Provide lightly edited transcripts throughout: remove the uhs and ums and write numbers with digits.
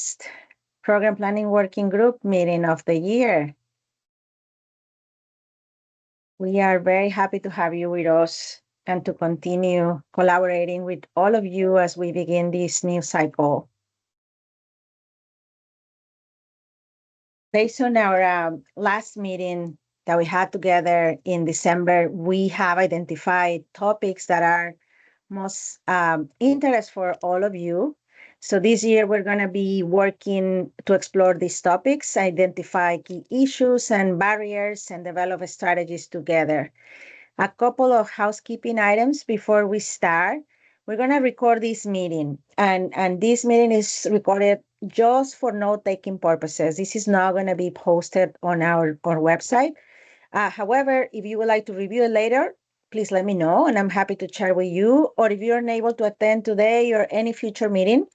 first Program Planning Working Group meeting of the year. We are very happy to have you with us and to continue collaborating with all of you as we begin this new cycle. Based on our last meeting that we had together in December, we have identified topics that are most interest for all of you. So this year we're going to be working to explore these topics, identify key issues and barriers, and develop strategies together. A couple of housekeeping items before we start. We're going to record this meeting, and this meeting is recorded just for note-taking purposes. This is not going to be posted on our website. However, if you would like to review it later, please let me know, and I'm happy to share with you. Or if you're unable to attend today or any future meeting,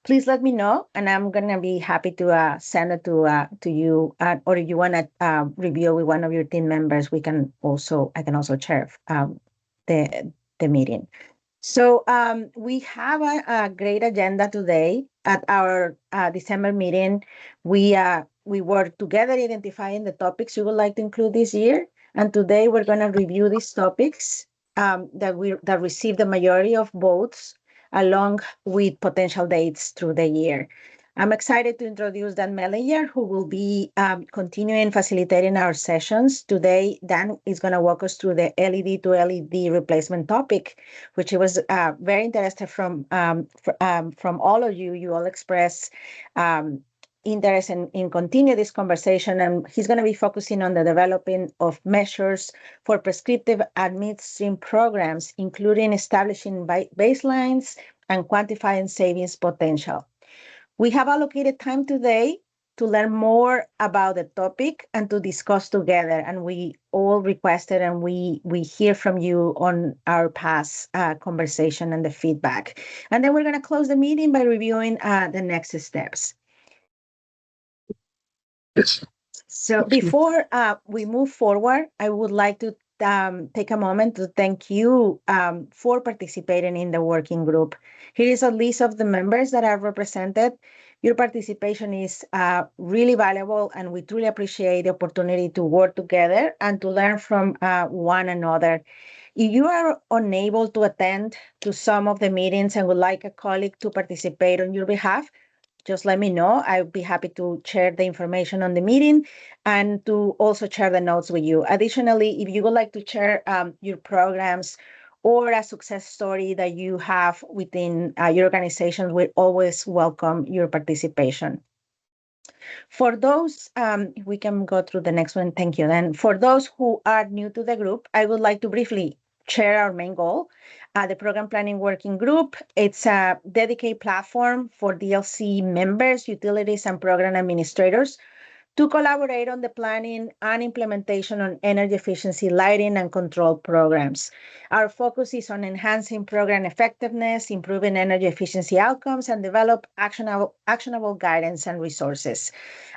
please let me know, and I'm going to be happy to send it to you. Or if you want to review with one of your team members, I can also share the meeting. So we have a great agenda today. At our December meeting, we were together identifying the topics we would like to include this year. And today we're going to review these topics that received the majority of votes, along with potential dates through the year. I'm excited to introduce Dan Mellinger, who will be continuing facilitating our sessions. Today, Dan is going to walk us through the LED to LED replacement topic, which was very interested from all of you. You all expressed interest in continue this conversation, and he's going to be focusing on the developing of measures for prescriptive and midstream programs, including establishing baselines and quantifying savings potential. We have allocated time today to learn more about the topic and to discuss together, and we all requested and we hear from you on our past conversation and the feedback. And then we're going to close the meeting by reviewing the next steps. So before we move forward, I would like to take a moment to thank you for participating in the working group. Here is a list of the members that are represented. Your participation is really valuable, and we truly appreciate the opportunity to work together and to learn from one another. If you are unable to attend to some of the meetings and would like a colleague to participate on your behalf, just let me know. I'll be happy to share the information on the meeting and to also share the notes with you. Additionally, if you would like to share your programs or a success story that you have within your organization, we always welcome your participation. For those, we can go through the next one. Thank you. Then for those who are new to the group, I would like to briefly share our main goal. The Program Planning Working Group, it's a dedicated platform for DLC members, utilities, and program administrators to collaborate on the planning and implementation on energy efficiency lighting and control programs. Our focus is on enhancing program effectiveness, improving energy efficiency outcomes, and develop actionable guidance and resources.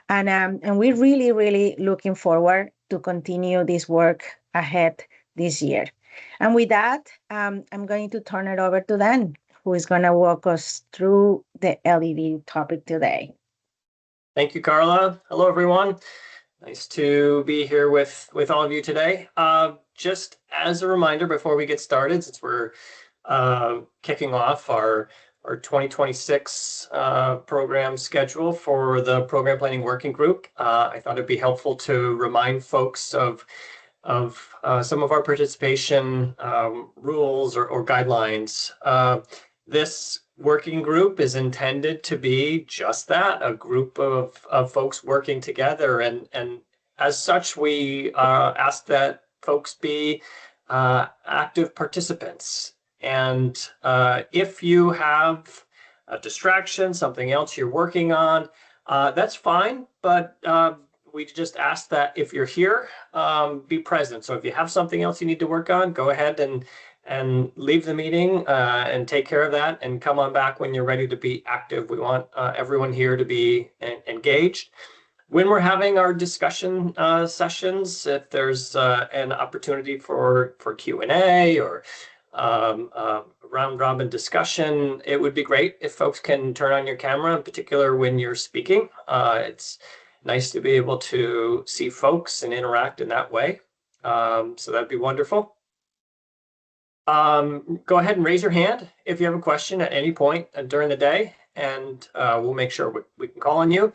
And we're really, really looking forward to continue this work ahead this year. And with that, I'm going to turn it over to Dan, who is going to walk us through the LED topic today. Thank you, Carla. Hello, everyone. Nice to be here with all of you today. Just as a reminder, before we get started, since we're kicking off our 2026 program schedule for the Program Planning Working Group, I thought it'd be helpful to remind folks of some of our participation rules or guidelines. This working group is intended to be just that, a group of folks working together. And as such, we ask that folks be active participants. And if you have a distraction, something else you're working on, that's fine. But we just ask that if you're here, be present. So if you have something else you need to work on, go ahead and leave the meeting and take care of that and come on back when you're ready to be active. We want everyone here to be engaged. When we're having our discussion sessions, if there's an opportunity for Q&A or round robin discussion. It would be great if folks can turn on your camera, in particular when you're speaking. It's nice to be able to see folks and interact in that way. So that'd be wonderful. Go ahead and raise your hand if you have a question at any point during the day, and we'll make sure we can call on you.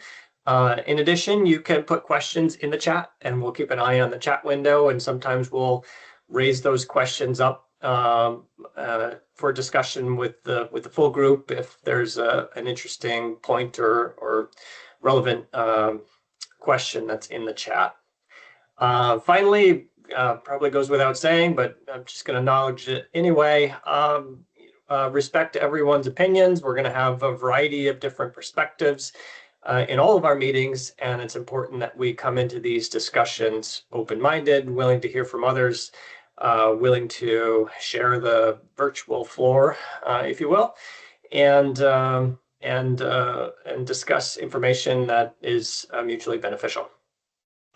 In addition, you can put questions in the chat, and we'll keep an eye on the chat window, and sometimes we'll raise those questions up for discussion with the full group if there's an interesting point or relevant question that's in the chat. Finally, probably goes without saying, but I'm just going to acknowledge it anyway. Respect everyone's opinions. We're going to have a variety of different perspectives in all of our meetings, and it's important that we come into these discussions open-minded, willing to hear from others, willing to share the virtual floor, if you will, and discuss information that is mutually beneficial.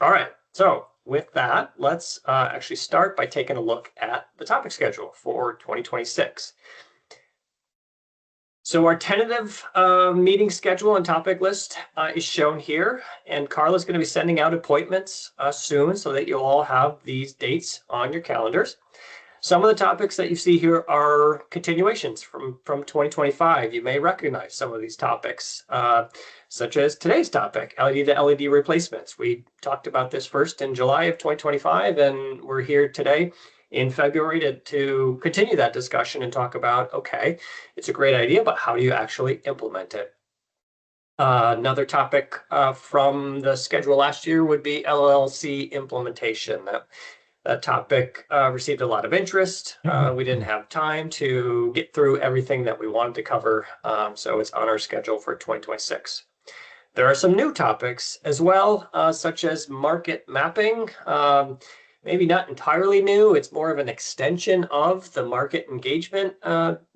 All right, so with that, let's actually start by taking a look at the topic schedule for 2026. So our tentative meeting schedule and topic list is shown here, and Carla's going to be sending out appointments soon so that you'll all have these dates on your calendars. Some of the topics that you see here are continuations from 2025. You may recognize some of these topics, such as today's topic, LED to LED replacements. We talked about this first in July of 2025, and we're here today in February to continue that discussion and talk about, okay, it's a great idea, but how do you actually implement it? Another topic from the schedule last year would be LLC implementation. That topic received a lot of interest. We didn't have time to get through everything that we wanted to cover, so it's on our schedule for 2026. There are some new topics as well, such as market mapping. Maybe not entirely new, it's more of an extension of the market engagement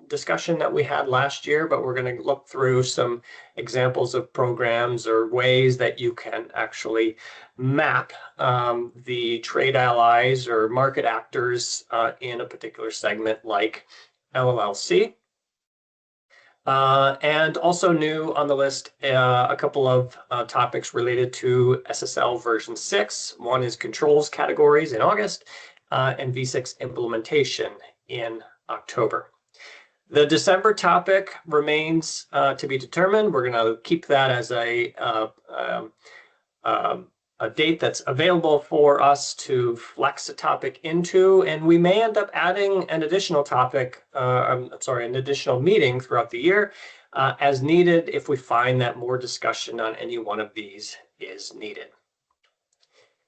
discussion that we had last year, but we're going to look through some examples of programs or ways that you can actually map the trade allies or market actors in a particular segment like LLC. And also new on the list, a couple of topics related to SSL version 6. One is controls categories in August and V6 implementation in October. The December topic remains to be determined. We're going to keep that as a date that's available for us to flex a topic into, and we may end up adding an additional topic, an additional meeting throughout the year as needed if we find that more discussion on any one of these is needed.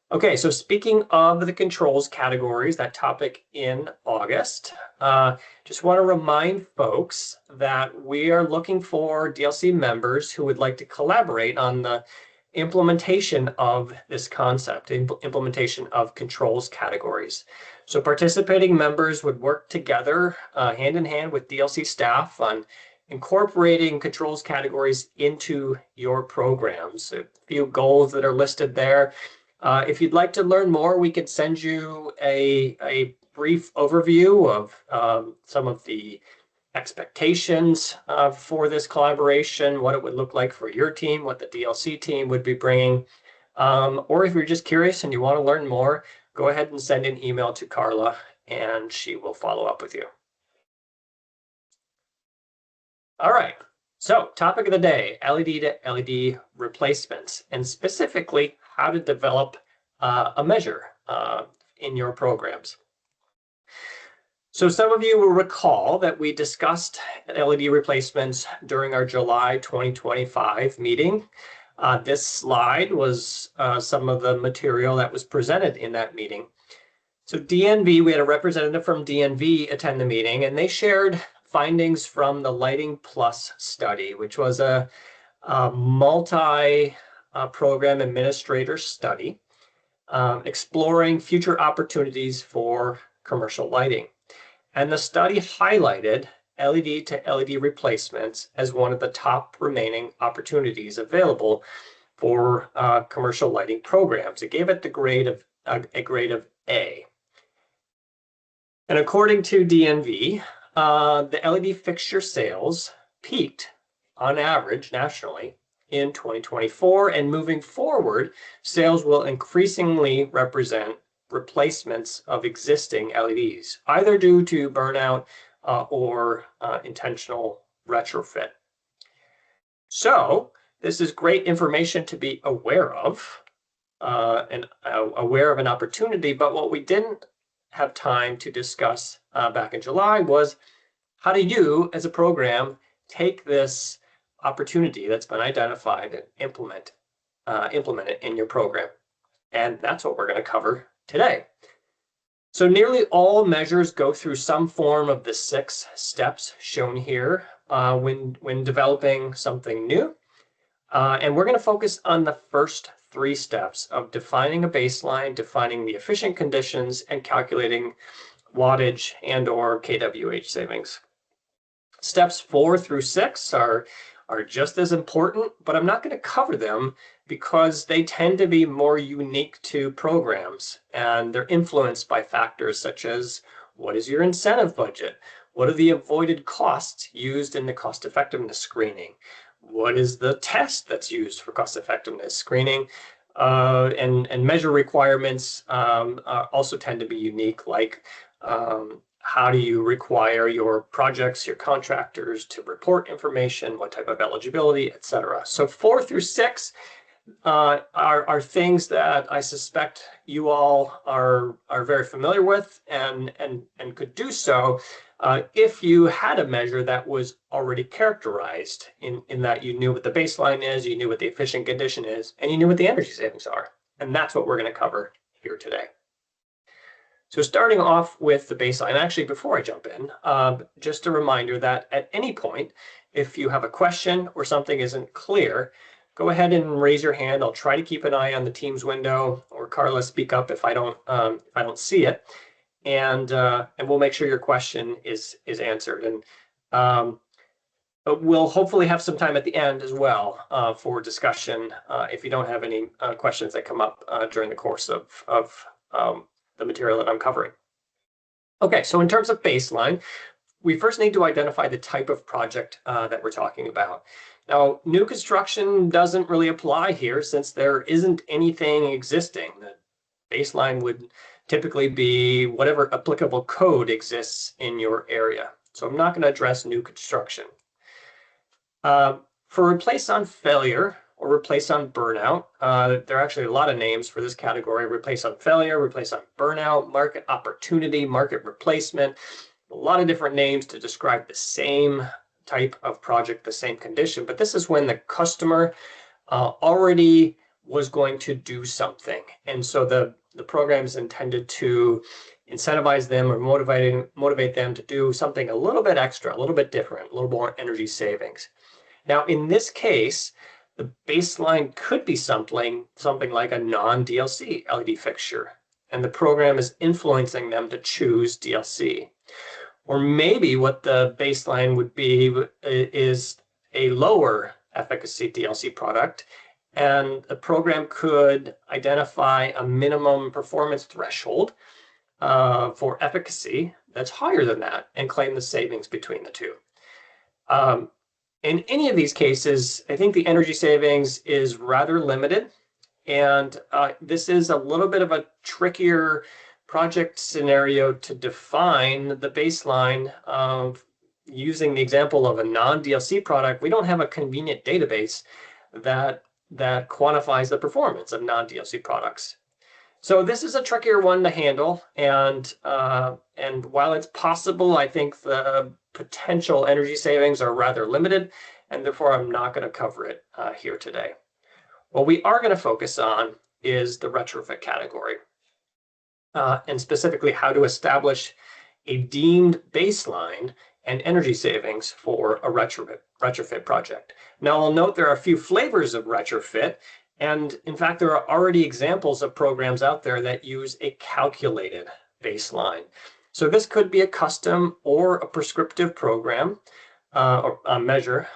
Okay, so speaking of the controls categories, that topic in August, just want to remind folks that we are looking for DLC members who would like to collaborate on the implementation of this concept, implementation of controls categories. So participating members would work together hand in hand with DLC staff on incorporating controls categories into your programs. A few goals that are listed there. If you'd like to learn more, we could send you a brief overview of some of the expectations for this collaboration, what it would look like for your team, what the DLC team would be bringing. Or if you're just curious and you want to learn more, go ahead and send an email to Carla and she will follow up with you. All right, so topic of the day, LED to LED replacements, and specifically how to develop a measure in your programs. So some of you will recall that we discussed LED replacements during our July 2025 meeting. This slide was some of the material that was presented in that meeting. So DNV, we had a representative from DNV attend the meeting, and they shared findings from the Lighting Plus study, which was a multi-program administrator study exploring future opportunities for commercial lighting. And the study highlighted LED to LED replacements as one of the top remaining opportunities available for commercial lighting programs. It gave it the grade of a grade of A. And according to DNV, the LED fixture sales peaked on average nationally in 2024, and moving forward, sales will increasingly represent replacements of existing LEDs, either due to burnout or intentional retrofit. So this is great information to be aware of, and aware of an opportunity, but what we didn't have time to discuss back in July was how do you, as a program, take this opportunity that's been identified and implement it in your program. And that's what we're going to cover today. So nearly all measures go through some form of the 6 steps shown here when developing something new. And we're going to focus on the first 3 steps of defining a baseline, defining the efficient conditions, and calculating wattage and or kWh savings. Steps 4 through 6 are just as important, but I'm not going to cover them because they tend to be more unique to programs, and they're influenced by factors such as what is your incentive budget? What are the avoided costs used in the cost effectiveness screening? What is the test that's used for cost effectiveness screening? And measure requirements also tend to be unique, like how do you require your projects, your contractors to report information, what type of eligibility, etc. So 4 through 6 are things that I suspect you all are very familiar with and could do so if you had a measure that was already characterized in that you knew what the baseline is, you knew what the efficient condition is, and you knew what the energy savings are. And that's what we're going to cover here today. So starting off with the baseline, actually, before I jump in, just a reminder that at any point, if you have a question or something isn't clear, go ahead and raise your hand. I'll try to keep an eye on the Teams window, or Carla, speak up if I don't see it, and we'll make sure your question is answered. And we'll hopefully have some time at the end as well for discussion if you don't have any questions that come up during the course of the material that I'm covering. Okay, so in terms of baseline, we first need to identify the type of project that we're talking about. Now, new construction doesn't really apply here since there isn't anything existing. The baseline would typically be whatever applicable code exists in your area. So I'm not going to address new construction. For replace on failure or replace on burnout, there are actually a lot of names for this category: replace on failure, replace on burnout, market opportunity, market replacement, a lot of different names to describe the same type of project, the same condition. But this is when the customer already was going to do something. And so the program is intended to incentivize them or motivate them to do something a little bit extra, a little bit different, a little more energy savings. Now, in this case, the baseline could be something like a non-DLC LED fixture, and the program is influencing them to choose DLC. Or maybe what the baseline would be is a lower efficacy DLC product, and the program could identify a minimum performance threshold for efficacy that's higher than that and claim the savings between the two. In any of these cases, I think the energy savings is rather limited, and this is a little bit of a trickier project scenario to define the baseline of using the example of a non-DLC product. We don't have a convenient database that quantifies the performance of non-DLC products. So this is a trickier one to handle, and while it's possible, I think the potential energy savings are rather limited, and therefore I'm not going to cover it here today. What we are going to focus on is the retrofit category, and specifically how to establish a deemed baseline and energy savings for a retrofit project. Now, I'll note there are a few flavors of retrofit, and in fact, there are already examples of programs out there that use a calculated baseline. So this could be a custom or a prescriptive program or a measure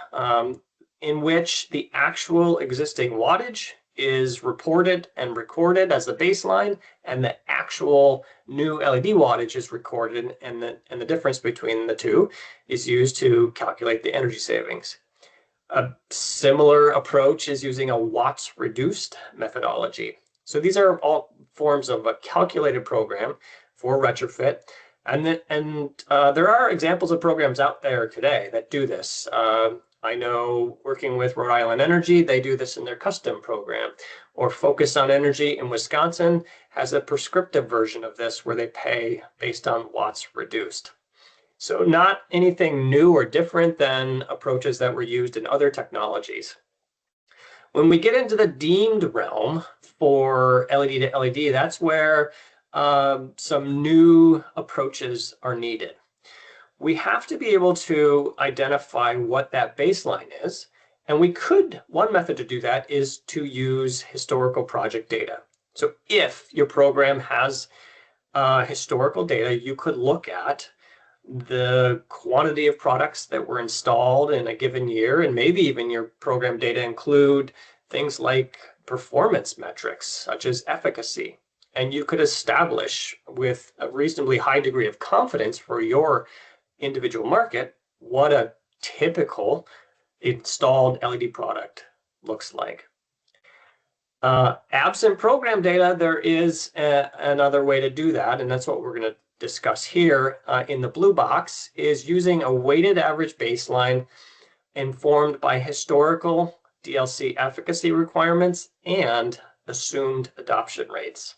in which the actual existing wattage is reported and recorded as the baseline, and the actual new LED wattage is recorded, and the difference between the two is used to calculate the energy savings. A similar approach is using a watts reduced methodology. So these are all forms of a calculated program for retrofit. And there are examples of programs out there today that do this. I know working with Rhode Island Energy, they do this in their custom program. Or Focus on Energy in Wisconsin has a prescriptive version of this where they pay based on watts reduced. So not anything new or different than approaches that were used in other technologies. When we get into the deemed realm for LED to LED, that's where some new approaches are needed. We have to be able to identify what that baseline is. And one method to do that is to use historical project data. So if your program has historical data, you could look at the quantity of products that were installed in a given year, and maybe even your program data include things like performance metrics, such as efficacy. And you could establish with a reasonably high degree of confidence for your individual market what a typical installed LED product looks like. Absent program data, there is another way to do that, and that's what we're going to discuss here in the blue box, is using a weighted average baseline informed by historical DLC efficacy requirements and assumed adoption rates.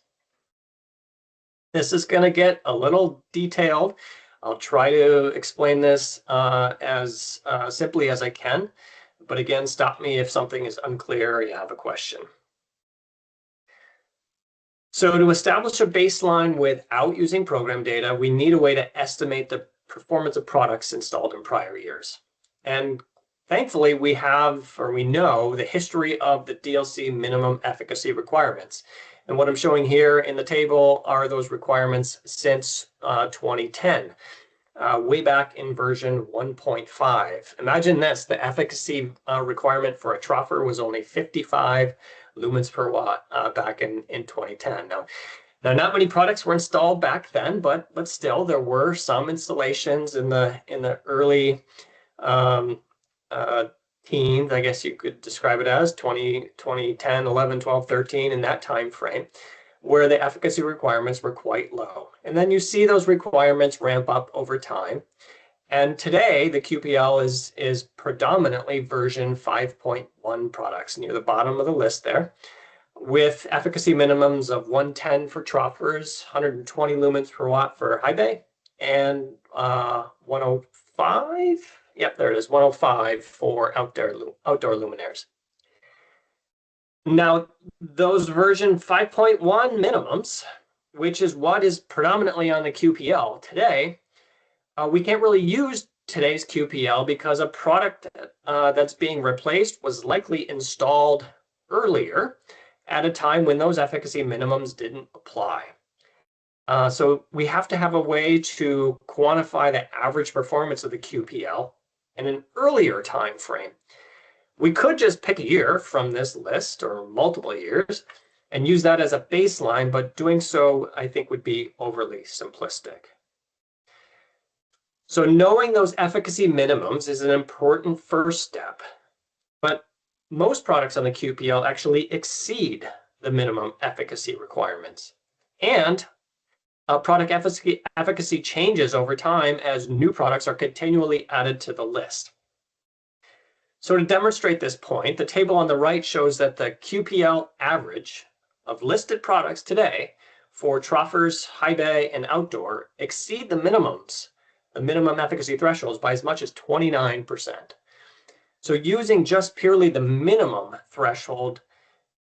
This is going to get a little detailed. I'll try to explain this as simply as I can, but again, stop me if something is unclear or you have a question. So to establish a baseline without using program data, we need a way to estimate the performance of products installed in prior years. And thankfully, we know the history of the DLC minimum efficacy requirements. And what I'm showing here in the table are those requirements since 2010, way back in version 1.5. Imagine this, the efficacy requirement for a troffer was only 55 lumens per watt back in 2010. Now, not many products were installed back then, but still there were some installations in the early teens, I guess you could describe it as 2010, 11, 12, 13, in that time frame, where the efficacy requirements were quite low. And then you see those requirements ramp up over time. And today, the QPL is predominantly version 5.1 products near the bottom of the list there, with efficacy minimums of 110 for troffers, 120 lumens per watt for high bay, and 105. Yep, there it is, 105 for outdoor luminaires. Now, those version 5.1 minimums, which is what is predominantly on the QPL today, we can't really use today's QPL because a product that's being replaced was likely installed earlier at a time when those efficacy minimums didn't apply. So we have to have a way to quantify the average performance of the QPL in an earlier time frame. We could just pick a year from this list or multiple years and use that as a baseline, but doing so, I think, would be overly simplistic. So knowing those efficacy minimums is an important first step, but most products on the QPL actually exceed the minimum efficacy requirements. And product efficacy changes over time as new products are continually added to the list. So to demonstrate this point, the table on the right shows that the QPL average of listed products today for troffers, high bay, and outdoor exceed the minimum efficacy thresholds by as much as 29%. So using just purely the minimum threshold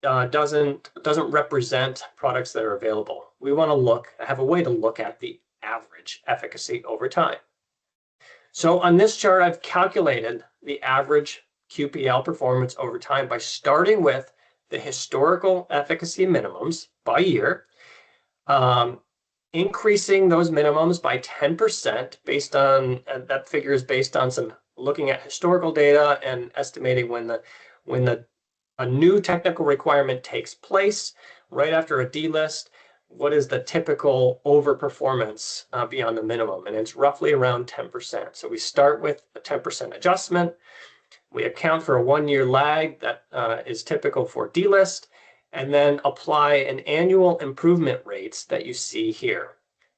doesn't represent products that are available. We want to have a way to look at the average efficacy over time. So on this chart, I've calculated the average QPL performance over time by starting with the historical efficacy minimums by year, increasing those minimums by 10% based on, that figure is based on some looking at historical data and estimating when the a new technical requirement takes place right after a delist, what is the typical overperformance beyond the minimum? And it's roughly around 10%. So we start with a 10% adjustment. We account for a 1-year lag that is typical for delist, and then apply an annual improvement rates that you see here.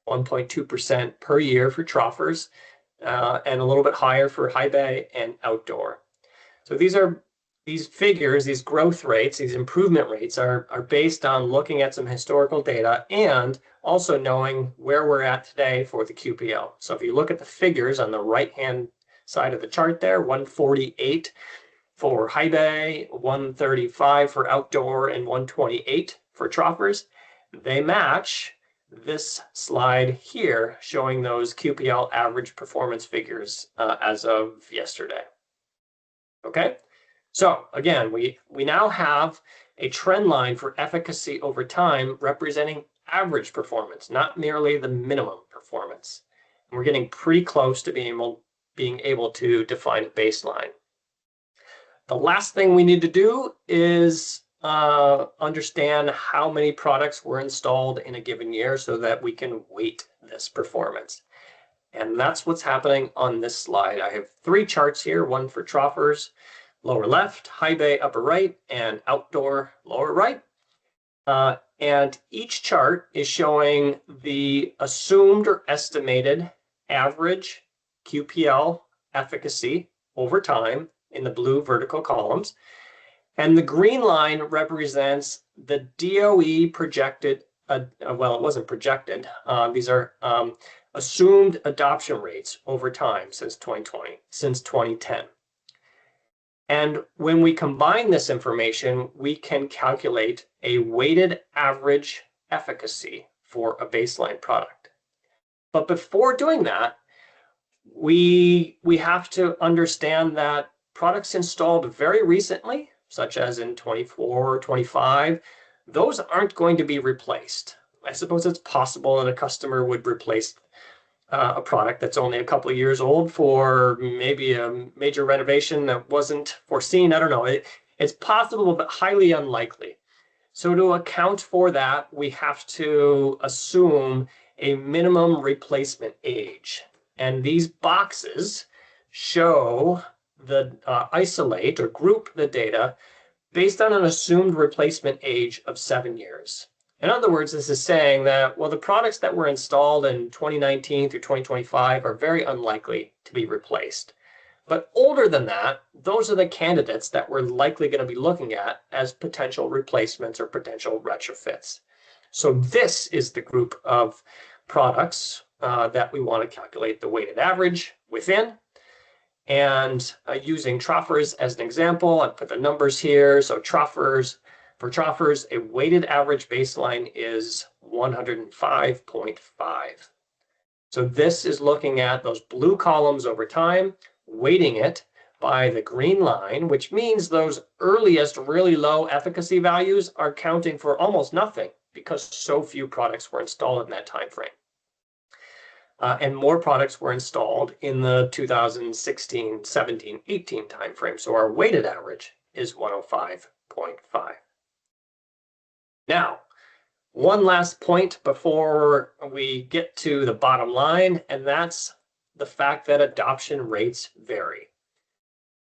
1.2% per year for troughters, and a little bit higher for high bay and outdoor. So these figures, these growth rates, these improvement rates are based on looking at some historical data and also knowing where we're at today for the QPL. So if you look at the figures on the right-hand side of the chart there, 148 for high bay, 135 for outdoor, and 128 for troughters, they match this slide here showing those QPL average performance figures as of yesterday. Okay, so again, we now have a trend line for efficacy over time representing average performance, not merely the minimum performance. And we're getting pretty close to being able to define a baseline. The last thing we need to do is understand how many products were installed in a given year so that we can weight this performance. And that's what's happening on this slide. I have 3 charts here, one for troughters, lower left, high bay upper right, and outdoor lower right. And each chart is showing the assumed or estimated average QPL efficacy over time in the blue vertical columns. And the green line represents the DOE projected, well, it wasn't projected. These are assumed adoption rates over time since 2010. And when we combine this information, we can calculate a weighted average efficacy for a baseline product. But before doing that, we have to understand that products installed very recently, such as in 24 or 25, those aren't going to be replaced. I suppose it's possible that a customer would replace a product that's only a couple of years old for maybe a major renovation that wasn't foreseen. I don't know. It's possible, but highly unlikely. So to account for that, we have to assume a minimum replacement age. And these boxes show isolate or group the data based on an assumed replacement age of 7 years. In other words, this is saying that, well, the products that were installed in 2019 through 2025 are very unlikely to be replaced. But older than that, those are the candidates that we're likely going to be looking at as potential replacements or potential retrofits. So this is the group of products that we want to calculate the weighted average within. And using troughters as an example, I put the numbers here. So for troughters, a weighted average baseline is 105.5. So this is looking at those blue columns over time, weighting it by the green line, which means those earliest really low efficacy values are counting for almost nothing because so few products were installed in that time frame. And more products were installed in the 2016, 17, 18 timeframe. So our weighted average is 105.5. Now, one last point before we get to the bottom line, and that's the fact that adoption rates vary.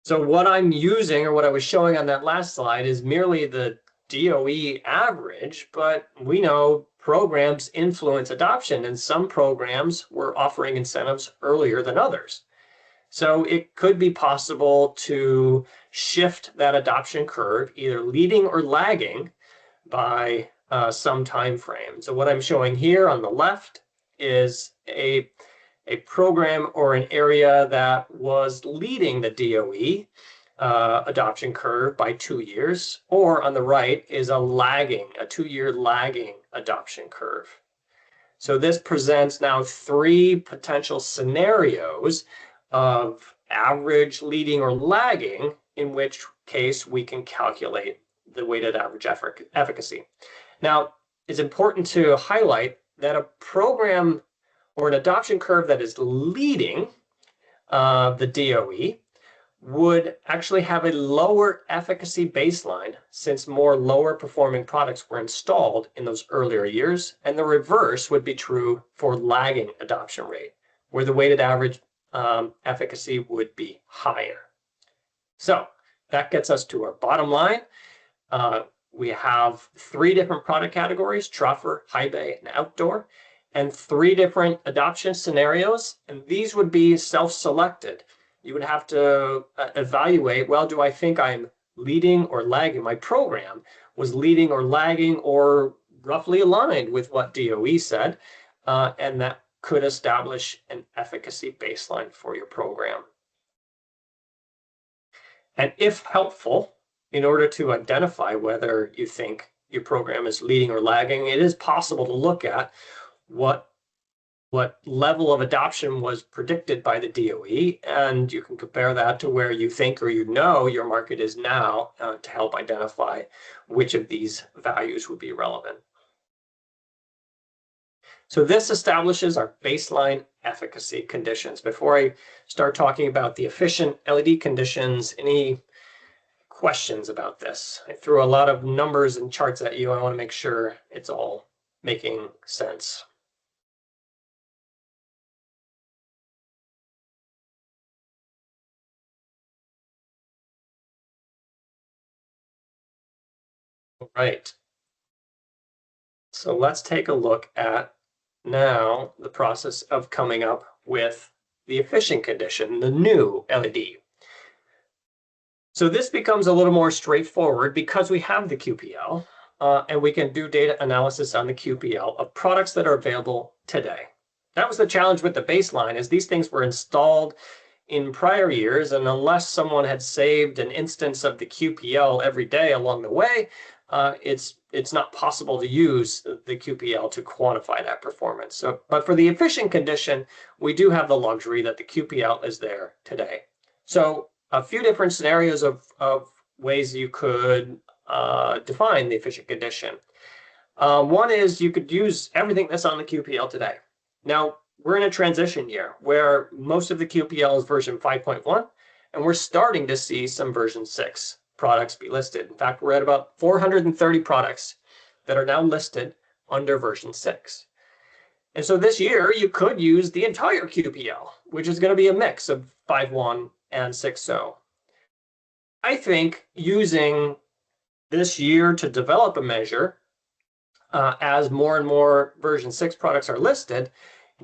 So what I'm using, or what I was showing on that last slide, is merely the DOE average, but we know programs influence adoption, and some programs were offering incentives earlier than others. So it could be possible to shift that adoption curve, either leading or lagging, by some time frame. So what I'm showing here on the left is a program or an area that was leading the DOE adoption curve by 2 years, or on the right is a 2-year lagging adoption curve. So this presents now 3 potential scenarios of average, leading, or lagging, in which case we can calculate the weighted average efficacy. Now, it's important to highlight that a program or an adoption curve that is leading the DOE would actually have a lower efficacy baseline since more lower performing products were installed in those earlier years, and the reverse would be true for lagging adoption rate, where the weighted average efficacy would be higher. So that gets us to our bottom line. We have 3 different product categories: troffer, high bay, and outdoor, and 3 different adoption scenarios, and these would be self-selected. You would have to evaluate, well, do I think I'm leading or lagging? My program was leading or lagging or roughly aligned with what DOE said, and that could establish an efficacy baseline for your program. And if helpful, in order to identify whether you think your program is leading or lagging, it is possible to look at what level of adoption was predicted by the DOE, and you can compare that to where you think or you know your market is now to help identify which of these values would be relevant. So this establishes our baseline efficacy conditions. Before I start talking about the efficient LED conditions, any questions about this? I threw a lot of numbers and charts at you. I want to make sure it's all making sense. Right. So let's take a look at now the process of coming up with the efficient condition, the new LED. So this becomes a little more straightforward because we have the QPL and we can do data analysis on the QPL of products that are available today. That was the challenge with the baseline, is these things were installed in prior years, and unless someone had saved an instance of the QPL every day along the way, it's not possible to use the QPL to quantify that performance. So, but for the efficient condition, we do have the luxury that the QPL is there today. So a few different scenarios of ways you could define the efficient condition. One is you could use everything that's on the QPL today. Now, we're in a transition year where most of the QPL is version 5.1, and we're starting to see some version 6 products be listed. In fact, we're at about 430 products that are now listed under version 6. And so this year, you could use the entire QPL, which is going to be a mix of 5.1 and 6.0. I think using this year to develop a measure as more and more version 6 products are listed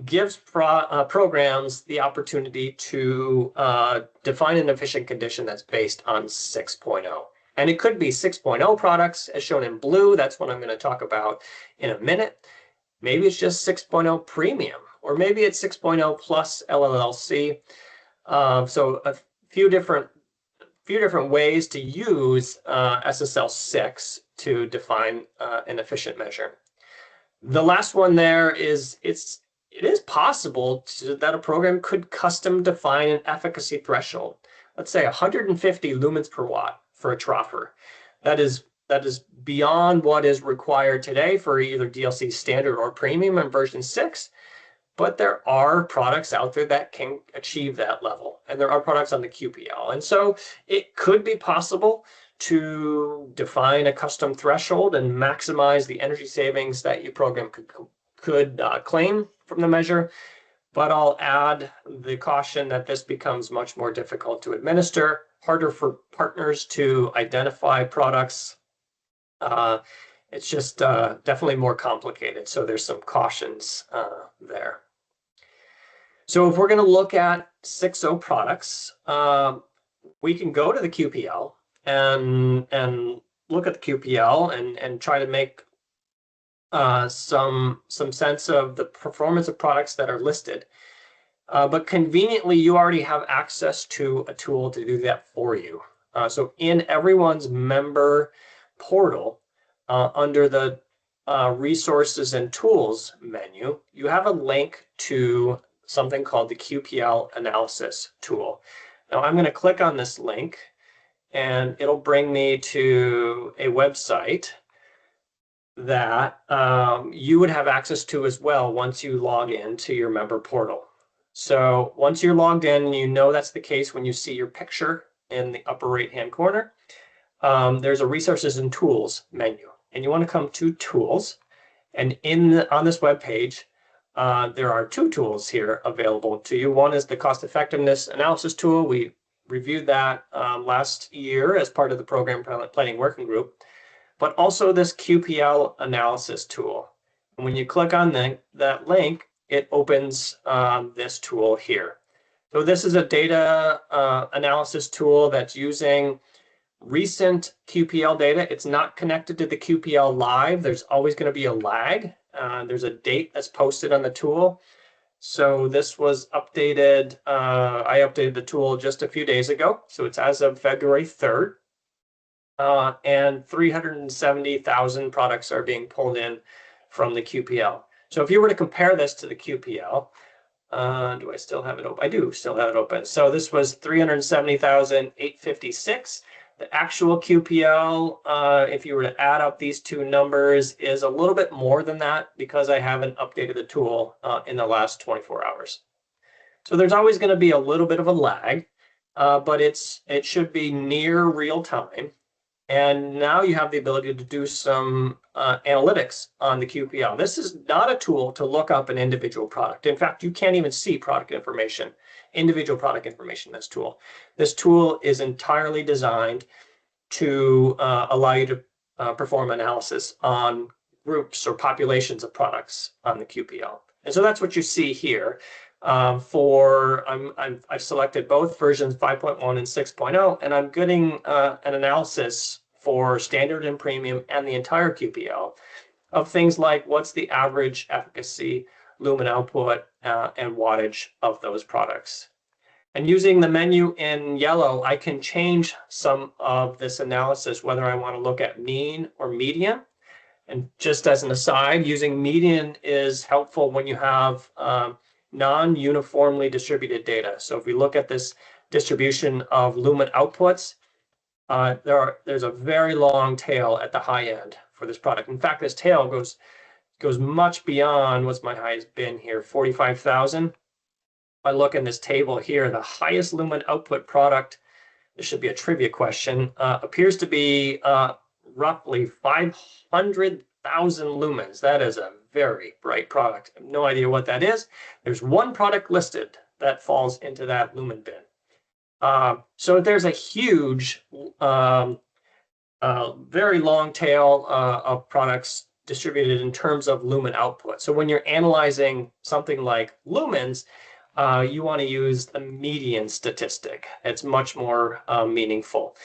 gives programs the opportunity to define an efficient condition that's based on 6.0. And it could be 6.0 products, as shown in blue. That's what I'm going to talk about in a minute. Maybe it's just 6.0 premium, or maybe it's 6.0 plus LLC. So a few different ways to use SSL 6 to define an efficient measure. The last one there is it is possible that a program could custom define an efficacy threshold. Let's say 150 lumens per watt for a troffer. That is beyond what is required today for either DLC standard or premium in version 6. But there are products out there that can achieve that level, and there are products on the QPL. And so it could be possible to define a custom threshold and maximize the energy savings that your program could claim from the measure. But I'll add the caution that this becomes much more difficult to administer, harder for partners to identify products. It's just definitely more complicated. So there's some cautions there. So if we're going to look at 6.0 products, we can go to the QPL and look at the QPL and try to make some sense of the performance of products that are listed. But conveniently, you already have access to a tool to do that for you. So in everyone's member portal, under the resources and tools menu, you have a link to something called the QPL analysis tool. Now I'm going to click on this link and it'll bring me to a website that you would have access to as well once you log into your member portal. So once you're logged in, and you know that's the case when you see your picture in the upper right-hand corner, there's a resources and tools menu, and you want to come to tools. And on this web page, there are two tools here available to you. One is the cost effectiveness analysis tool. We reviewed that last year as part of the program planning working group, but also this QPL analysis tool. And when you click on that link, it opens this tool here. So this is a data analysis tool that's using recent QPL data. It's not connected to the QPL live. There's always going to be a lag. There's a date that's posted on the tool. So this was updated. I updated the tool just a few days ago. So it's as of February 3rd. And 370,000 products are being pulled in from the QPL. So if you were to compare this to the QPL, do I still have it open? I do still have it open. So this was 370,856. The actual QPL, if you were to add up these two numbers, is a little bit more than that because I haven't updated the tool in the last 24 hours. So there's always going to be a little bit of a lag, but it should be near real time. And now you have the ability to do some analytics on the QPL. This is not a tool to look up an individual product. In fact, you can't even see product information, individual product information in this tool. This tool is entirely designed to allow you to perform analysis on groups or populations of products on the QPL. And so that's what you see here. I've selected both versions 5.1 and 6.0, and I'm getting an analysis for standard and premium and the entire QPL of things like what's the average efficacy, lumen output, and wattage of those products. And using the menu in yellow, I can change some of this analysis, whether I want to look at mean or median. And just as an aside, using median is helpful when you have non-uniformly distributed data. So if we look at this distribution of lumen outputs, there's a very long tail at the high end for this product. In fact, this tail goes much beyond what's my highest been here, 45,000. If I look in this table here, the highest lumen output product, this should be a trivia question, appears to be roughly 500,000 lumens. That is a very bright product. I have no idea what that is. There's one product listed that falls into that lumen bin. So there's a huge, very long tail of products distributed in terms of lumen output. So when you're analyzing something like lumens, you want to use the median statistic. It's much more meaningful.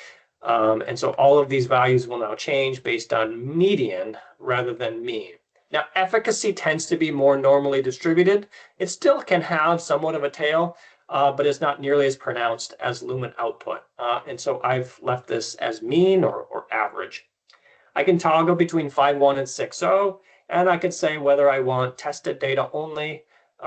And so all of these values will now change based on median rather than mean. Now, efficacy tends to be more normally distributed. It still can have somewhat of a tail, but it's not nearly as pronounced as lumen output. And so I've left this as mean or average. I can toggle between 5.1 and 6.0, and I can say whether I want tested data only,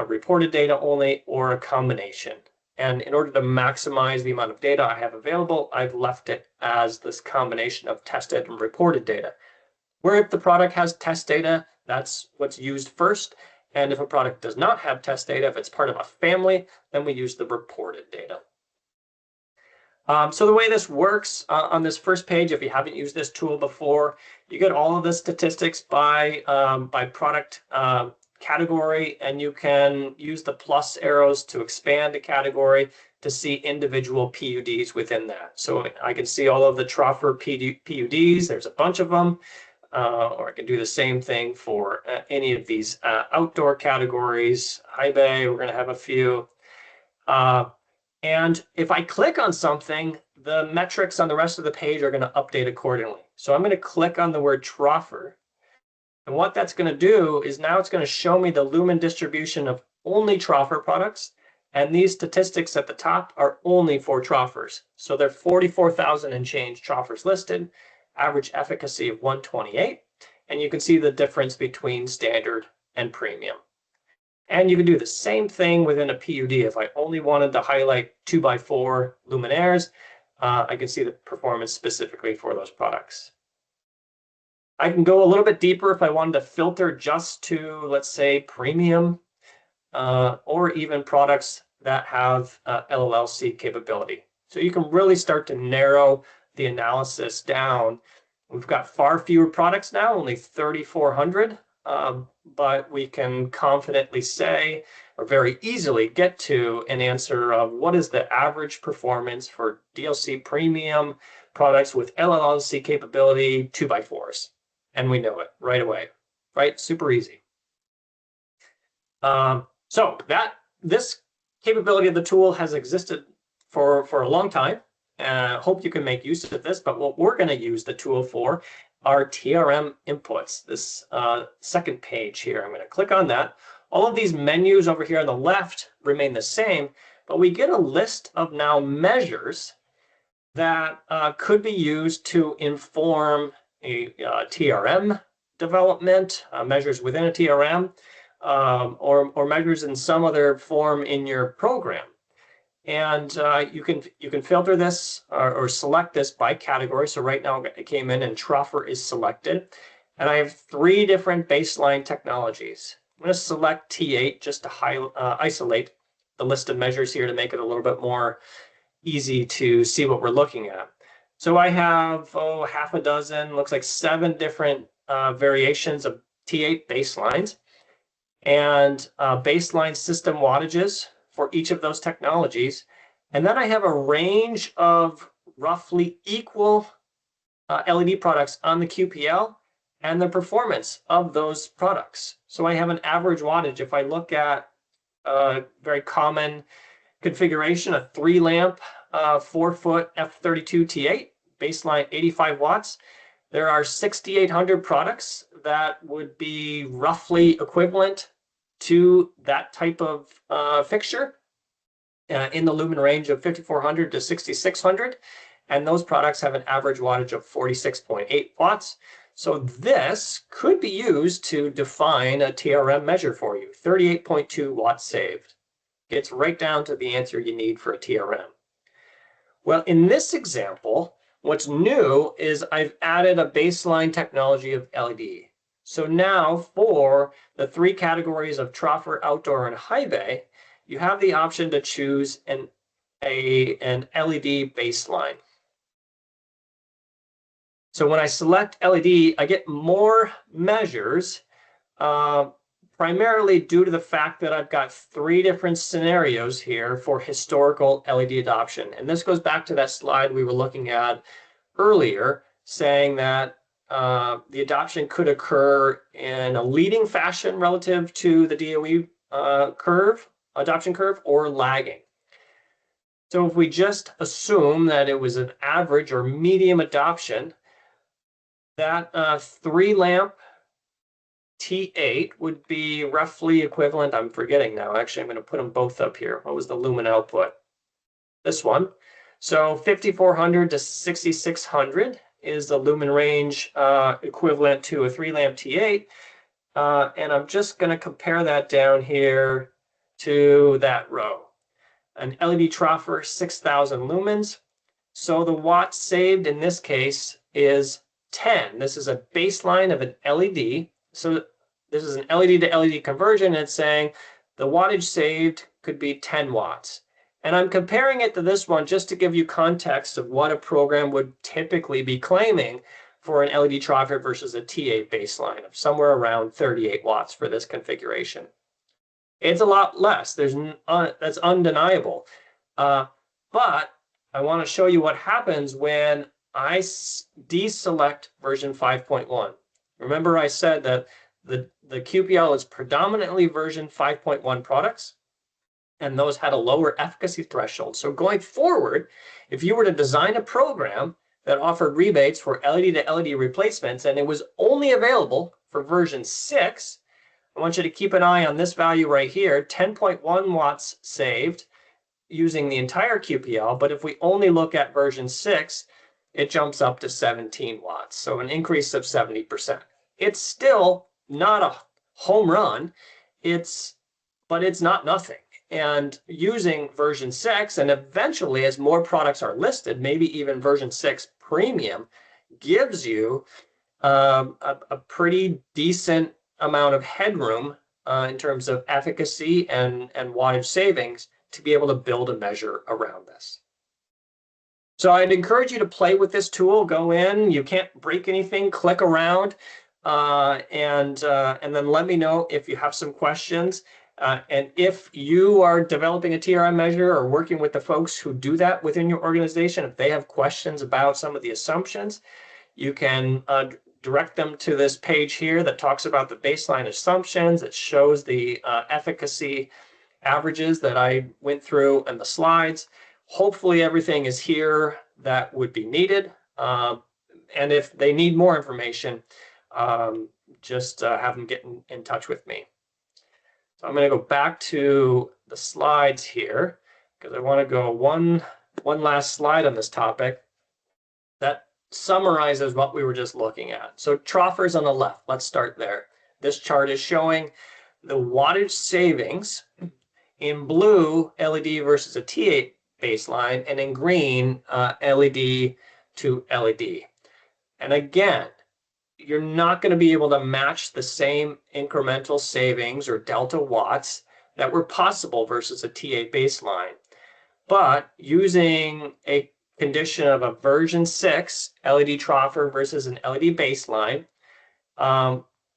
reported data only, or a combination. And in order to maximize the amount of data I have available, I've left it as this combination of tested and reported data. Where if the product has test data, that's what's used first. And if a product does not have test data, if it's part of a family, then we use the reported data. So the way this works on this first page, if you haven't used this tool before, you get all of the statistics by product category, and you can use the plus arrows to expand a category to see individual PUDs within that. So I can see all of the Troffer PUDs. There's a bunch of them. Or I can do the same thing for any of these outdoor categories. High bay, we're going to have a few. And if I click on something, the metrics on the rest of the page are going to update accordingly. So I'm going to click on the word Troffer. And what that's going to do is now it's going to show me the lumen distribution of only Troffer products. And these statistics at the top are only for Troffers. So there are 44,000 and change Troffers listed, average efficacy of 128. And you can see the difference between standard and premium. And you can do the same thing within a PUD. If I only wanted to highlight 2x4 luminaires, I can see the performance specifically for those products. I can go a little bit deeper if I wanted to filter just to, let's say, premium or even products that have LLLC capability. So you can really start to narrow the analysis down. We've got far fewer products now, only 3,400, but we can confidently say, or very easily get to an answer of what is the average performance for DLC premium products with LLC capability 2x4s. And we know it right away, right? Super easy. So this capability of the tool has existed for a long time. Hope you can make use of this, but what we're going to use the tool for are TRM inputs. This second page here, I'm going to click on that. All of these menus over here on the left remain the same, but we get a list of now measures that could be used to inform a TRM development, measures within a TRM, or measures in some other form in your program. And you can filter this or select this by category. So right now it came in and Troffer is selected. And I have 3 different baseline technologies. I'm going to select T8 just to isolate the list of measures here to make it a little bit more easy to see what we're looking at. So I have half a dozen, looks like 7 different variations of T8 baselines and baseline system wattages for each of those technologies. And then I have a range of roughly equal LED products on the QPL and the performance of those products. So I have an average wattage. If I look at a very common configuration, a 3-lamp, 4-foot F32 T8, baseline 85 watts, there are 6,800 products that would be roughly equivalent to that type of fixture in the lumen range of 5,400 to 6,600. And those products have an average wattage of 46.8 watts. So this could be used to define a TRM measure for you, 38.2 watts saved. Gets right down to the answer you need for a TRM. Well, in this example, what's new is I've added a baseline technology of LED. So now for the 3 categories of Troffer, Outdoor, and High Bay, you have the option to choose an LED baseline. So when I select LED, I get more measures, primarily due to the fact that I've got 3 different scenarios here for historical LED adoption. And this goes back to that slide we were looking at earlier, saying that the adoption could occur in a leading fashion relative to the DOE adoption curve, or lagging. So if we just assume that it was an average or medium adoption, that 3-lamp T8 would be roughly equivalent. I'm forgetting now. Actually, I'm going to put them both up here. What was the lumen output? This one. So 5,400 to 6,600 is the lumen range equivalent to a 3-lamp T8. And I'm just going to compare that down here to that row. An LED Troffer, 6,000 lumens. So the watts saved in this case is 10. This is a baseline of an LED. So this is an LED to LED conversion. And it's saying the wattage saved could be 10 watts. And I'm comparing it to this one just to give you context of what a program would typically be claiming for an LED Troffer versus a T8 baseline of somewhere around 38 watts for this configuration. It's a lot less. That's undeniable. But I want to show you what happens when I deselect version 5.1. Remember I said that the QPL is predominantly version 5.1 products, and those had a lower efficacy threshold. So going forward, if you were to design a program that offered rebates for LED to LED replacements, and it was only available for version 6, I want you to keep an eye on this value right here, 10.1 watts saved using the entire QPL. But if we only look at version 6, it jumps up to 17 watts. So an increase of 70%. It's still not a home run, but it's not nothing. And using version 6, and eventually as more products are listed, maybe even version 6 premium, gives you a pretty decent amount of headroom in terms of efficacy and wattage savings to be able to build a measure around this. So I'd encourage you to play with this tool. Go in, you can't break anything, click around, and then let me know if you have some questions. And if you are developing a TRM measure or working with the folks who do that within your organization, if they have questions about some of the assumptions, you can direct them to this page here that talks about the baseline assumptions. It shows the efficacy averages that I went through in the slides. Hopefully everything is here that would be needed. And if they need more information, just have them get in touch with me. So I'm going to go back to the slides here because I want to go one last slide on this topic that summarizes what we were just looking at. So trophers on the left, let's start there. This chart is showing the wattage savings in blue, LED versus a T8 baseline, and in green, LED to LED. And again, you're not going to be able to match the same incremental savings or delta watts that were possible versus a T8 baseline. But using a condition of a version 6 LED troffer versus an LED baseline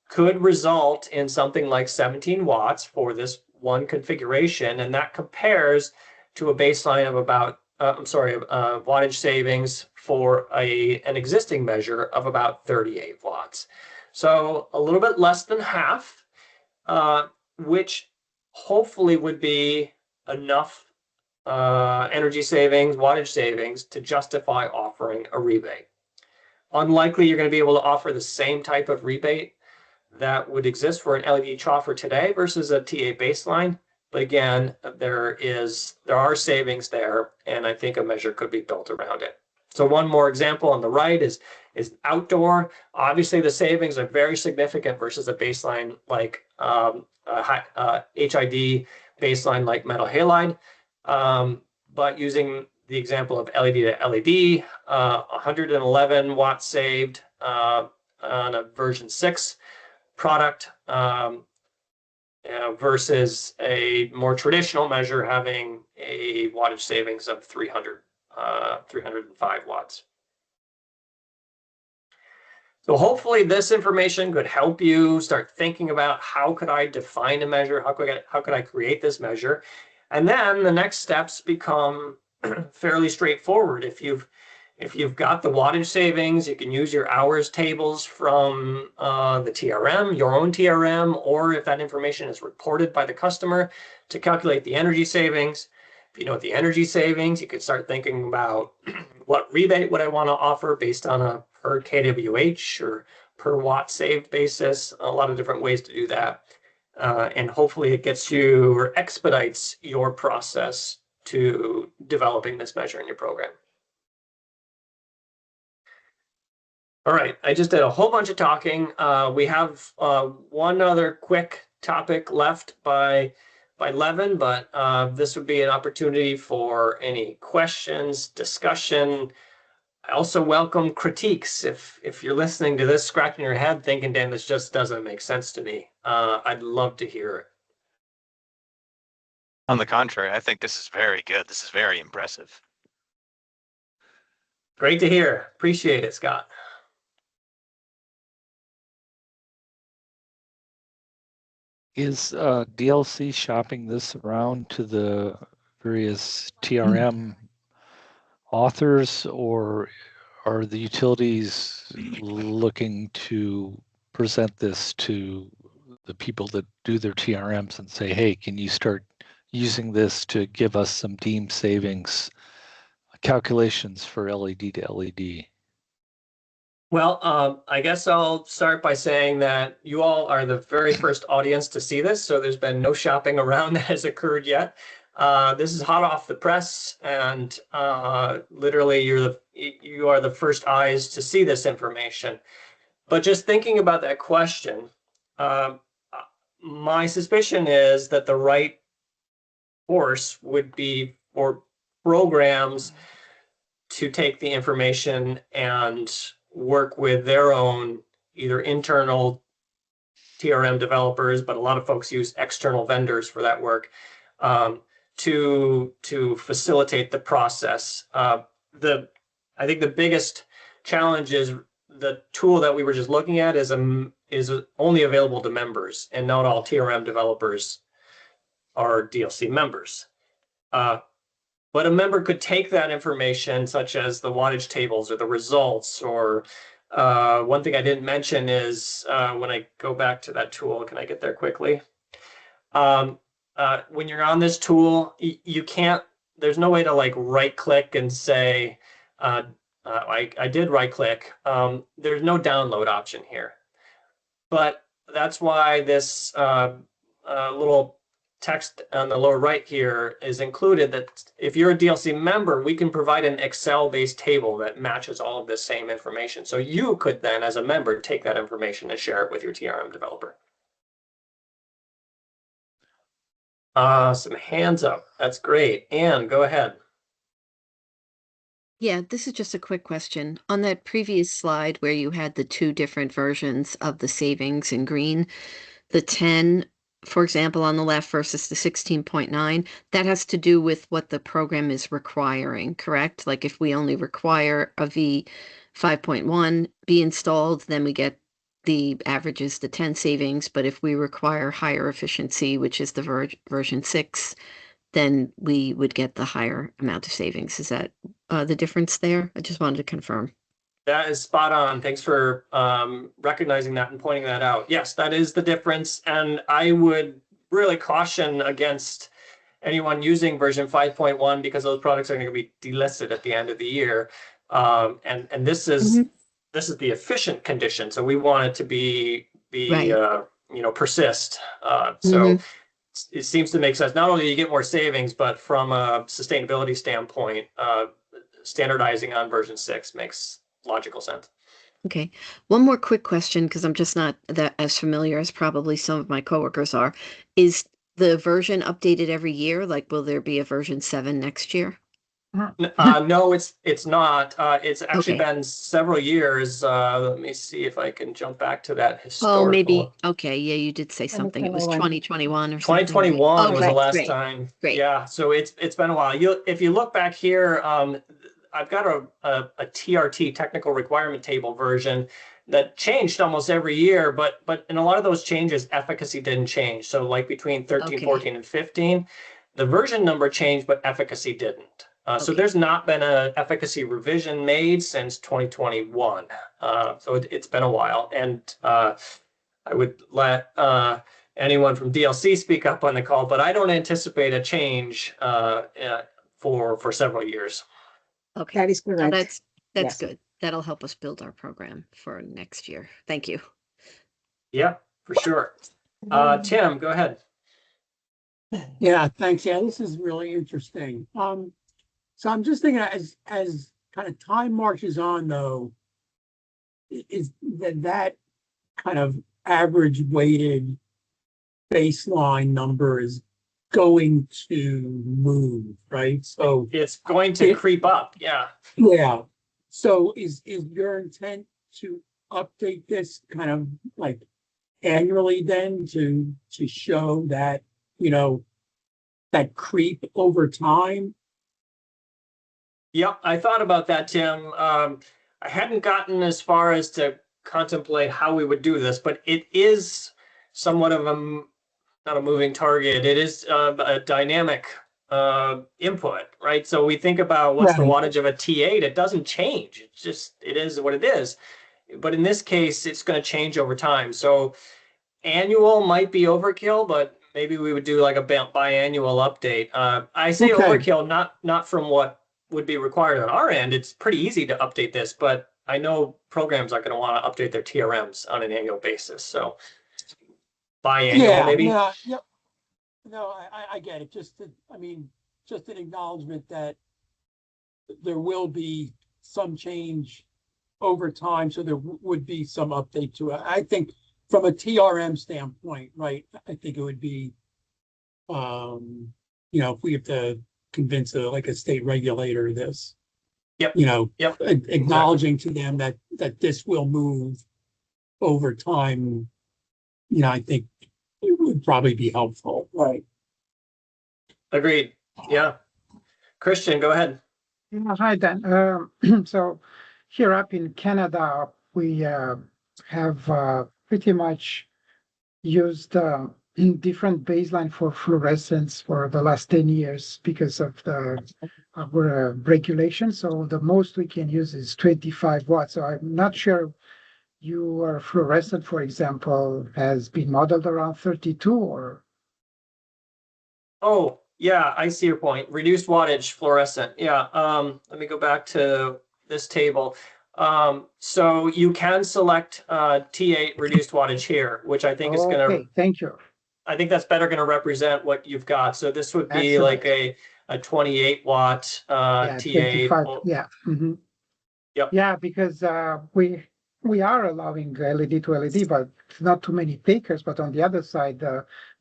could result in something like 17 watts for this one configuration, and that compares to a baseline of about wattage savings for an existing measure of about 38 watts. So a little bit less than half, which hopefully would be enough energy savings, wattage savings to justify offering a rebate. Unlikely you're going to be able to offer the same type of rebate that would exist for an LED troffer today versus a TA baseline. But again, there are savings there, and I think a measure could be built around it. So one more example on the right is outdoor. Obviously, the savings are very significant versus a baseline like HID baseline like metal halide. But using the example of LED to LED, 111 watts saved on a version 6 product versus a more traditional measure having a wattage savings of 305 watts. So hopefully this information could help you start thinking about how could I define a measure, how could I create this measure, and then the next steps become fairly straightforward. If you've got the wattage savings, you can use your hours tables from the TRM, your own TRM, or if that information is reported by the customer to calculate the energy savings. If you know the energy savings, you could start thinking about what rebate would I want to offer based on a per kWh or per watt saved basis. A lot of different ways to do that. And hopefully it gets you or expedites your process to developing this measure in your program. All right, I just did a whole bunch of talking. We have one other quick topic left by Levin, but this would be an opportunity for any questions, discussion. I also welcome critiques. If you're listening to this, scratching your head, thinking, Dan, this just doesn't make sense to me. I'd love to hear it. On the contrary, I think this is very good. This is very impressive. Great to hear. Appreciate it, Scott. Is DLC shopping this around to the various TRM authors, or are the utilities looking to present this to the people that do their TRMs and say, hey, can you start using this to give us some deemed savings calculations for LED to LED? Well, I guess I'll start by saying that you all are the very first audience to see this, so there's been no shopping around that has occurred yet. This is hot off the press, and literally you are the first eyes to see this information. But just thinking about that question, my suspicion is that the right course would be for programs to take the information and work with their own either internal TRM developers, but a lot of folks use external vendors for that work, to facilitate the process. I think the biggest challenge is the tool that we were just looking at is only available to members, and not all TRM developers are DLC members. But a member could take that information, such as the wattage tables or the results, or one thing I didn't mention is when I go back to that tool, can I get there quickly? When you're on this tool, you can't, there's no way to like right click and say, I did right click. There's no download option here. But that's why this little text on the lower right here is included, that if you're a DLC member, we can provide an Excel-based table that matches all of this same information. So you could then, as a member, take that information and share it with your TRM developer. Some hands up. That's great. Anne, go ahead. Yeah, this is just a quick question. On that previous slide where you had the two different versions of the savings in green, the 10, for example, on the left versus the 16.9, that has to do with what the program is requiring, correct? Like if we only require a V5.1 be installed, then we get the averages, the 10 savings. But if we require higher efficiency, which is the version 6, then we would get the higher amount of savings. Is that the difference there? I just wanted to confirm. That is spot on. Thanks for recognizing that and pointing that out. Yes, that is the difference. And I would really caution against anyone using version 5.1 because those products are going to be delisted at the end of the year. And this is this is the efficient condition. So we want it to be right. Persist. So it seems to make sense. Not only do you get more savings, but from a sustainability standpoint, standardizing on version 6 makes logical sense. Okay. One more quick question, because I'm just not that as familiar as probably some of my coworkers are. Is the version updated every year? Like, will there be a version 7 next year? No, it's not. It's actually been several years. Let me see if I can jump back to that historical. Oh, maybe. Okay. Yeah, you did say something. It was 2021 or something. 2021 was the last time. Great. Yeah. So it's been a while. If you look back here, I've got a TRT, technical requirement table version, that changed almost every year, but in a lot of those changes, efficacy didn't change. So like between 13, 14, and 15, the version number changed, but efficacy didn't. So there's not been an efficacy revision made since 2021. So it's been a while. And I would let anyone from DLC speak up on the call, but I don't anticipate a change for several years. Okay. That is correct. So that's good. That'll help us build our program for next year. Thank you. Yeah, for sure. Tim, go ahead. Yeah, thanks. Yeah, this is really interesting. So I'm just thinking as kind of time marches on, though, is that kind of average weighted baseline number is going to move, right? So it's going to creep up. Yeah. Yeah. So is your intent to update this kind of like annually then to show that, that creep over time? Yep, I thought about that, Tim. I hadn't gotten as far as to contemplate how we would do this, but it is somewhat of not a moving target. It is a dynamic input, right? So we think about what's the wattage of a T8. It doesn't change. It is what it is. But in this case, it's going to change over time. So annual might be overkill, but maybe we would do like a biannual update. I say overkill, not from what would be required on our end. It's pretty easy to update this, but I know programs are going to want to update their TRMs on an annual basis. So biannual, maybe. Yeah. No, I get it. Just an acknowledgement that there will be some change over time, so there would be some update to it. I think from a TRM standpoint, right? I think it would be, if we have to convince a state regulator this, acknowledging to them that this will move over time, I think it would probably be helpful, right? Agreed. Yeah. Christian, go ahead. Yeah, hi, Dan. So here up in Canada, we have pretty much used different baseline for fluorescence for the last 10 years because of the our regulation. So the most we can use is 25 watts. So I'm not sure your fluorescent, for example, has been modeled around 32 or. Oh, yeah, I see your point. Reduced wattage fluorescent. Yeah, let me go back to this table. So you can select T8 reduced wattage here, which I think is gonna, Okay, thank you. I think that's better gonna represent what you've got. So this would be Excellent. like a 28 watt Yeah, T8. 25. Yeah. Mhm. Yep. Yeah, because we are allowing LED to LED, but not too many takers. But on the other side,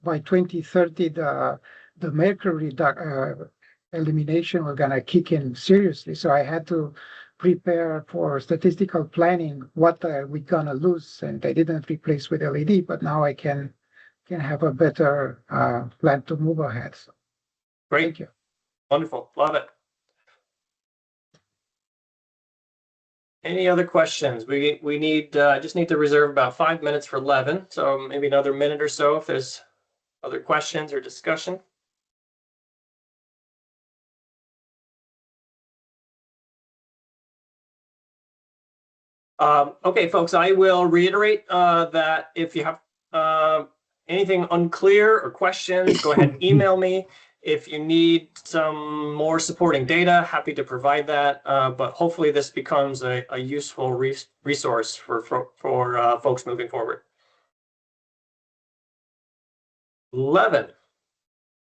by 2030, the mercury elimination was gonna kick in seriously. So I had to prepare for statistical planning what we're gonna lose, and I didn't replace with LED, but now I can have a better plan to move ahead. So, Great. thank you. Wonderful. Love it. Any other questions? We need just need to reserve about 5 minutes for Levin, so maybe another minute or so if there's other questions or discussion. Okay, folks, I will reiterate that if you have anything unclear or questions, go ahead and email me. If you need some more supporting data, happy to provide that. But hopefully this becomes a useful resource for folks moving forward. Levin,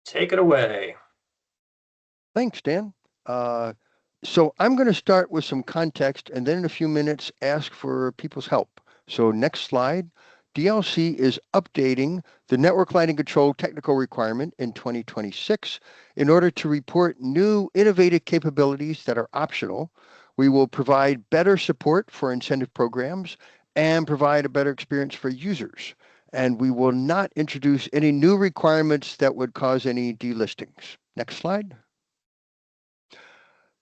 take it away. Thanks, Dan. So I'm going to start with some context and then in a few minutes ask for people's help. So next slide. DLC is updating the network lighting control technical requirement in 2026 in order to report new innovative capabilities that are optional. We will provide better support for incentive programs and provide a better experience for users. And we will not introduce any new requirements that would cause any delistings. Next slide.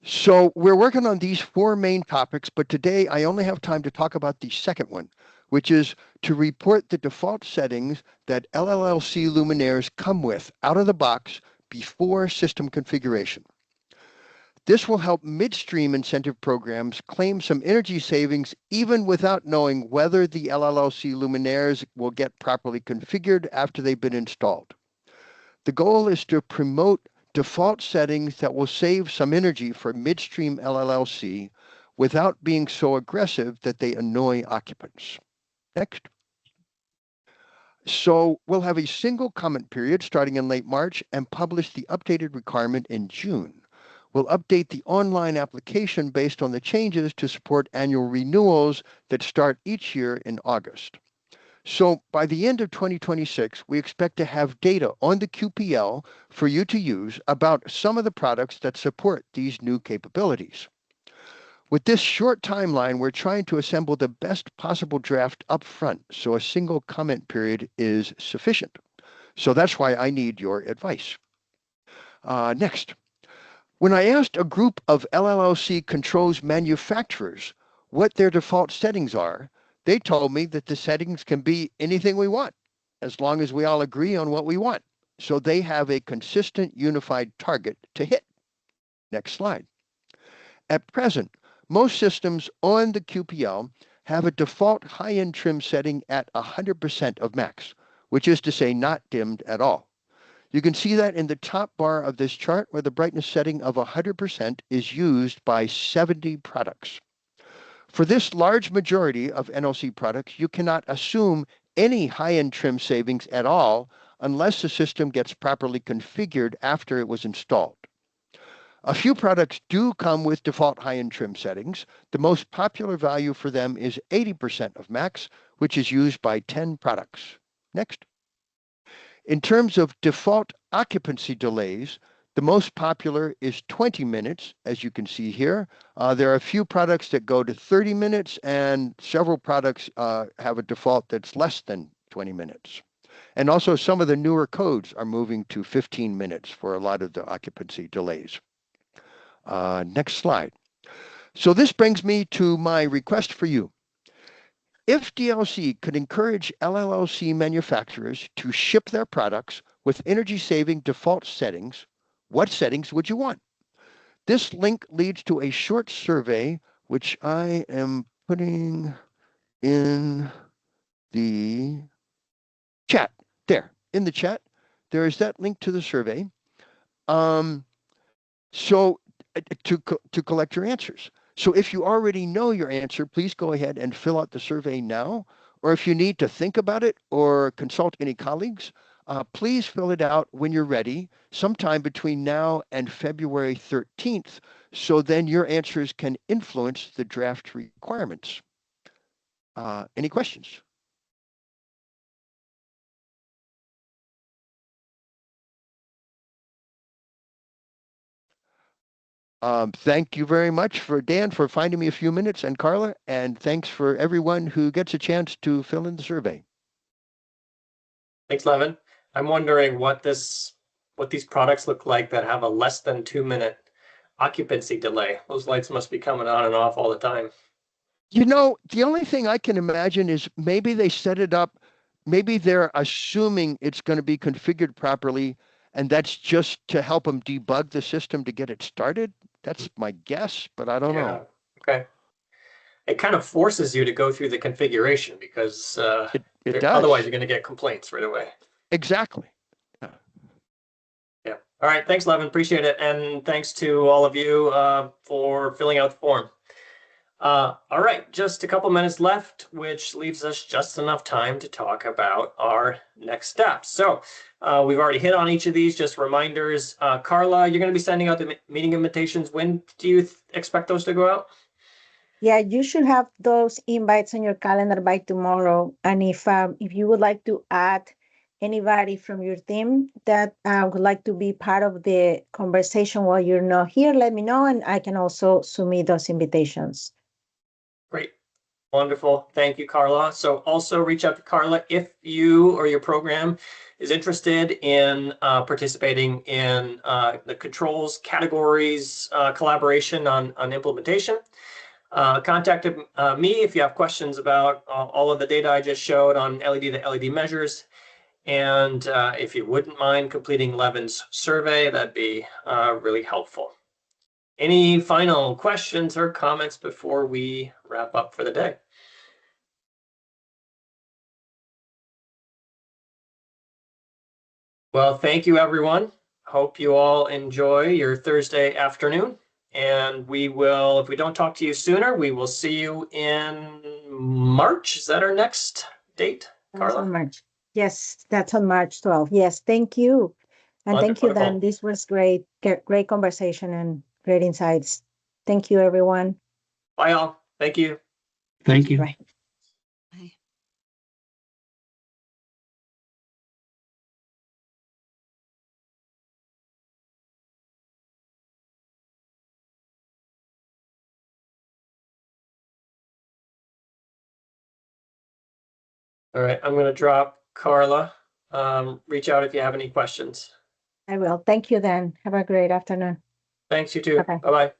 So we're working on these four main topics, but today I only have time to talk about the second one, which is to report the default settings that LLLC luminaires come with out of the box before system configuration. This will help midstream incentive programs claim some energy savings even without knowing whether the LLLC luminaires will get properly configured after they've been installed. The goal is to promote default settings that will save some energy for midstream LLLC without being so aggressive that they annoy occupants. Next. So we'll have a single comment period starting in late March and publish the updated requirement in June. We'll update the online application based on the changes to support annual renewals that start each year in August. So by the end of 2026, we expect to have data on the QPL for you to use about some of the products that support these new capabilities. With this short timeline, we're trying to assemble the best possible draft up front, so a single comment period is sufficient. So that's why I need your advice. Next. When I asked a group of LLLC controls manufacturers what their default settings are, they told me that the settings can be anything we want, as long as we all agree on what we want. So they have a consistent unified target to hit. Next slide. At present, most systems on the QPL have a default high-end trim setting at 100% of max, which is to say not dimmed at all. You can see that in the top bar of this chart where the brightness setting of 100% is used by 70 products. For this large majority of NLC products, you cannot assume any high-end trim savings at all unless the system gets properly configured after it was installed. A few products do come with default high-end trim settings. The most popular value for them is 80% of max, which is used by 10 products. Next. In terms of default occupancy delays, the most popular is 20 minutes, as you can see here. There are a few products that go to 30 minutes, and several products have a default that's less than 20 minutes. And also some of the newer codes are moving to 15 minutes for a lot of the occupancy delays. Next slide. So this brings me to my request for you. If DLC could encourage LLC manufacturers to ship their products with energy-saving default settings, what settings would you want? This link leads to a short survey, which I am putting in the chat. There, in the chat, there is that link to the survey. So to collect your answers. So if you already know your answer, please go ahead and fill out the survey now. Or if you need to think about it or consult any colleagues, please fill it out when you're ready, sometime between now and February 13th. So then your answers can influence the draft requirements. Any questions? Thank you very much for Dan for finding me a few minutes, and Carla, and thanks for everyone who gets a chance to fill in the survey. Thanks, Levin. I'm wondering what these products look like that have a less than 2-minute occupancy delay. Those lights must be coming on and off all the time. You know, the only thing I can imagine is maybe they set it up, maybe they're assuming it's going to be configured properly, and that's just to help them debug the system to get it started. That's my guess, but I don't know. Okay. It kind of forces you to go through the configuration because it does. Otherwise you're going to get complaints right away. Exactly. Yeah. All right. Thanks, Levin. Appreciate it. And thanks to all of you for filling out the form. All right. Just a couple minutes left, which leaves us just enough time to talk about our next steps. So we've already hit on each of these, just reminders. Carla, you're going to be sending out the meeting invitations. When do you expect those to go out? Yeah, you should have those invites on your calendar by tomorrow. And if you would like to add anybody from your team that would like to be part of the conversation while you're not here, let me know, and I can also submit those invitations. Great. Wonderful. Thank you, Carla. So also reach out to Carla if you or your program is interested in participating in the controls categories collaboration on implementation. Contact me if you have questions about all of the data I just showed on LED to LED measures. And if you wouldn't mind completing Levin's survey, that'd be really helpful. Any final questions or comments before we wrap up for the day? Well, thank you, everyone. Hope you all enjoy your Thursday afternoon. And we will, if we don't talk to you sooner, we will see you in March. Is that our next date, Carla? That's on March. Yes, that's on March 12th. Yes, thank you. And thank you, Dan. This was great. Great conversation and great insights. Thank you, everyone. Bye, all. Thank you. Thank you. Bye. Bye. All right, I'm going to drop Carla. Reach out if you have any questions. I will. Thank you, Dan. Have a great afternoon. Thanks, you too. Bye-bye. Bye-bye.